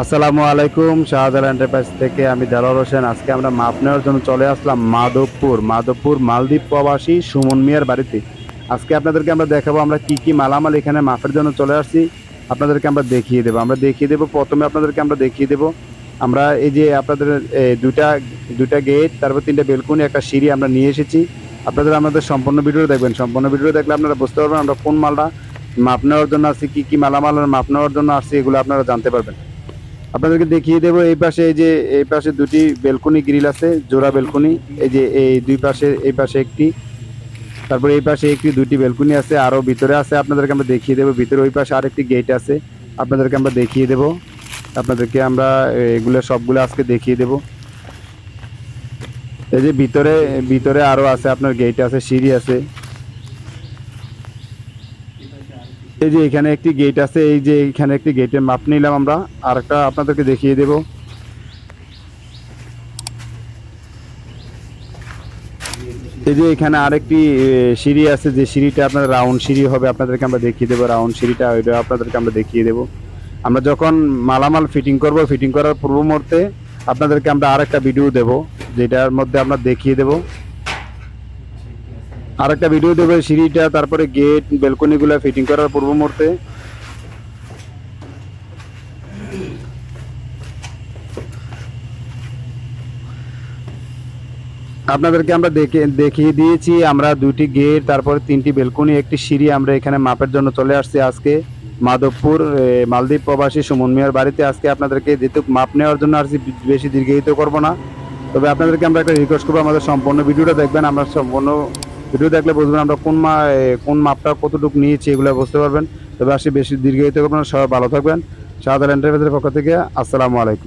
আসসালামু আলাইকুম। শাহজালাল এন্টারপ্রাইজ থেকে আমি দেলোয়ার হোসেন। আজকে আমরা মাপ নেওয়ার জন্য চলে আসলাম মাধবপুর মালদ্বীপ প্রবাসী সুমন মিয়ার বাড়িতে। আজকে আপনাদেরকে আমরা দেখাবো আমরা কি কি মালামাল এখানে মাপের জন্য চলে আসছি। আপনাদেরকে আমরা দেখিয়ে দেবো। প্রথমে আপনাদেরকে আমরা দেখিয়ে দেবো আমরা এই যে আপনাদের দুইটা দুইটা গেট, তারপর তিনটা বেলকুনি, একটা সিঁড়ি আমরা নিয়ে এসেছি। আপনাদের আমাদের সম্পূর্ণ ভিডিও দেখবেন। সম্পূর্ণ ভিডিও দেখলে আপনারা বুঝতে পারবেন আমরা কোন মালটা মাপ নেওয়ার জন্য আসছি, কি কি মালামাল মাপ নেওয়ার জন্য আসছি, এগুলো আপনারা জানতে পারবেন। আপনাদেরকে দেখিয়ে দেবো এই পাশে, এই পাশে দুটি বেলকনি গ্রিল আছে, জোড়া বেলকনি। এই যে এই দুই পাশে, এই পাশে একটি, তারপরে এই পাশে একটি, দুটি বেলকনি আছে, আরও ভিতরে আছে। আপনাদেরকে আমরা দেখিয়ে দেবো ভিতরে ওই পাশে আরেকটি গেট আছে, আপনাদেরকে আমরা দেখিয়ে দেবো। আপনাদেরকে আমরা এগুলো সবগুলো আজকে দেখিয়ে দেবো। এই যে ভিতরে ভিতরে আরও আছে, আপনার গেট আছে, সিঁড়ি আছে। এই যে এখানে একটি গেট আছে, এই যে এখানে একটি গেটের মাপ নিলাম আমরা। আর একটা আপনাদেরকে দেখিয়ে দেবো। এই যে এখানে আরেকটি সিঁড়ি আছে, যে সিঁড়িটা আপনার রাউন্ড সিঁড়ি হবে, আপনাদেরকে আমরা দেখিয়ে দেবো। রাউন্ড সিঁড়িটা ওইটা আপনাদেরকে আমরা দেখিয়ে দেবো। আমরা যখন মালামাল ফিটিং করব, ফিটিং করার পূর্ব মুহূর্তে আপনাদেরকে আমরা আরেকটা ভিডিও দেব, যেটার মধ্যে আমরা দেখিয়ে দেব। আরেকটা ভিডিও দেবো সিঁড়িটা, তারপরে গেট বেলকনিগুলো ফিটিং করার পূর্ব মুহূর্তে। আপনাদেরকে আমরা দেখিয়ে দিয়েছি আমরা দুটি গেট, তারপরে তিনটি বেলকনি, একটি সিঁড়ি। আমরা এখানে মাপের জন্য চলে আসছি আজকে মাধবপুর মালদ্বীপ প্রবাসী সুমন মিয়ার বাড়িতে। আজকে আপনাদেরকে যেহেতু মাপ নেওয়ার জন্য আসছি, বেশি দীর্ঘায়িত করব না। তবে আপনাদেরকে আমরা একটা রিকোয়েস্ট করবো, আমাদের সম্পূর্ণ ভিডিওটা দেখবেন। আমরা সম্পূর্ণ ভিডিও দেখলে বুঝবেন আমরা কোন মাপটা কতটুকু নিয়েছি, এগুলো বুঝতে পারবেন। তবে আসলে বেশি দীর্ঘায়িত করবো না। সবাই ভালো থাকবেন। শাহজালাল এন্টারপ্রাইজের পক্ষ থেকে আসসালামু আলাইকুম।